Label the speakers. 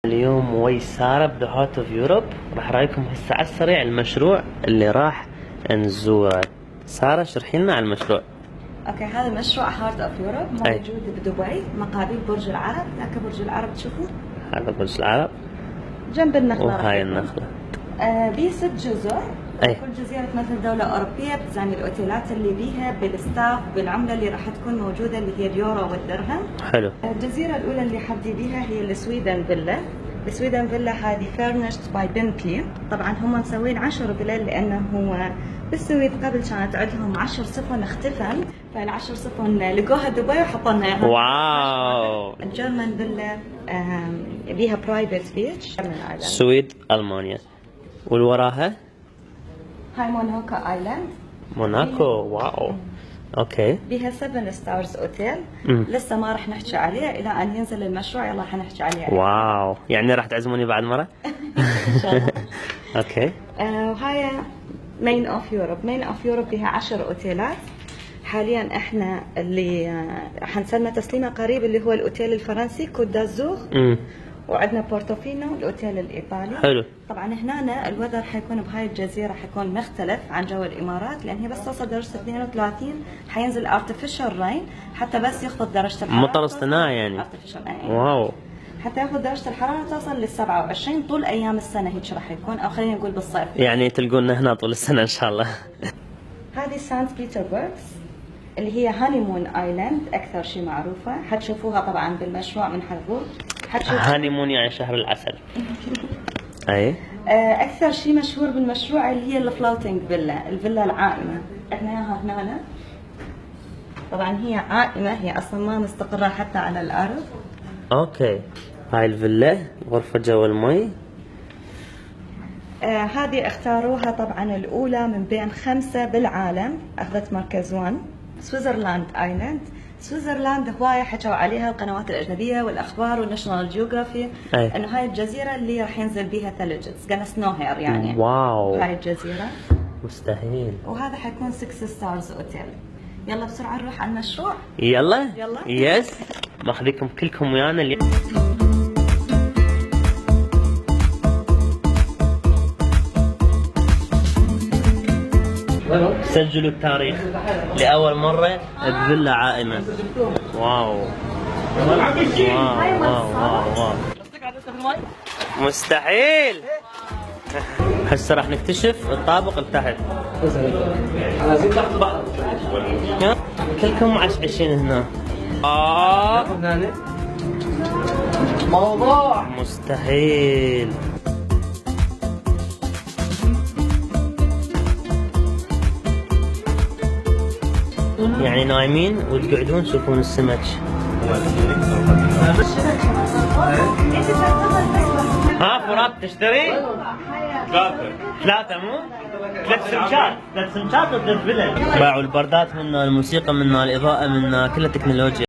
Speaker 1: اليوم وي سارة بذا هارت اوف يوروب. راح رايكم هسه على السريع المشروع اللي راح نزوره. سارة اشرحي لنا على المشروع.
Speaker 2: اوكي، هذا المشروع هارت اوف يوروب موجود بدبي مقابل برج العرب. ذاك برج العرب تشوفوا؟
Speaker 1: هذا برج العرب
Speaker 2: جنب النخلة.
Speaker 1: وهاي النخلة.
Speaker 2: بيه 6 جزر.
Speaker 1: أي.
Speaker 2: كل جزيرة تمثل دولة أوروبية بتزامن الأوتيلات اللي بيها بالستاف بالعملة اللي راح تكون موجودة اللي هي اليورو والدرهم.
Speaker 1: حلو.
Speaker 2: الجزيرة الأولى اللي حبدي بيها هي السويدن فيلا. السويدن فيلا هذه فيرنشت باي بنتلي. طبعا هم مسوين 10 فيلل لأنه هو بالسويد قبل كانت عندهم 10 سفن اختفن، فال10 سفن لقوها دبي وحطوا لنا اياها.
Speaker 1: واو.
Speaker 2: الجرمن فيلا بيها برايفت بيتش.
Speaker 1: السويد ألمانيا. والوراها؟
Speaker 2: هاي موناكو ايلاند.
Speaker 1: موناكو. واو. اوكي.
Speaker 2: بيها 7 ستارز اوتيل. لسه ما راح نحكي عليه الى ان ينزل المشروع، يلا حنحكي عليه.
Speaker 1: واو، يعني راح تعزموني بعد مرة؟
Speaker 2: ان شاء الله.
Speaker 1: اوكي.
Speaker 2: وهاي مين اوف يوروب. مين اوف يوروب بها 10 اوتيلات. حاليا احنا اللي حنسلم تسليمه قريب اللي هو الاوتيل الفرنسي كوت دازور. وعندنا بورتوفينو الاوتيل الايطالي.
Speaker 1: حلو.
Speaker 2: طبعا هنا الوذر حيكون بهاي الجزيره حيكون مختلف عن جو الامارات، لان هي بس توصل درجه 32 حينزل ارتفيشال رين حتى بس يخفض درجه الحراره.
Speaker 1: مطر اصطناعي يعني. واو.
Speaker 2: حتى ياخذ درجه الحراره توصل لل 27 طول ايام السنه، هيك راح يكون، او خلينا نقول بالصيف.
Speaker 1: يعني تلقونا هنا طول السنه ان شاء الله.
Speaker 2: هذه سانت بيتربورغ اللي هي هانيمون ايلاند، اكثر شيء معروفه. حتشوفوها طبعا بالمشروع من حلقوه.
Speaker 1: هانيمون يعني شهر العسل. اي.
Speaker 2: اكثر شيء مشهور بالمشروع اللي هي الفلوتينج فيلا، الفيلا العائمه. عندنا اياها هنا. طبعا هي عائمه، هي اصلا ما مستقره حتى على الارض.
Speaker 1: اوكي. هاي الفيلا غرفه جو المي.
Speaker 2: هذه اختاروها طبعا الاولى من بين 5 بالعالم، اخذت مركز 1. سويسرلاند ايلاند. سويسرلاند هواية حكوا عليها القنوات الأجنبية والأخبار والناشونال جيوغرافي، إنه هاي الجزيرة اللي راح ينزل بيها ثلج، اتس gonna snow here يعني.
Speaker 1: واو.
Speaker 2: هاي الجزيرة
Speaker 1: مستحيل.
Speaker 2: وهذا حيكون 6 ستارز اوتيل. يلا بسرعة نروح على المشروع.
Speaker 1: يلا.
Speaker 2: يلا.
Speaker 1: يس. ماخذيكم كلكم ويانا اليوم. سجلوا التاريخ لأول مرة بفيلا عائمة. واو. واو واو واو. مستحيل. هسه راح نكتشف الطابق التحت. كلكم عشعشين هنا. موضوع مستحيل. يعني نايمين وتقعدون تشوفون السمك. ها فرات تشتري؟ 3 مو؟ 3 سمكات. 3 سمكات و3 فلل. باعوا البردات منا، الموسيقى منا، الإضاءة منا، كلها تكنولوجيا.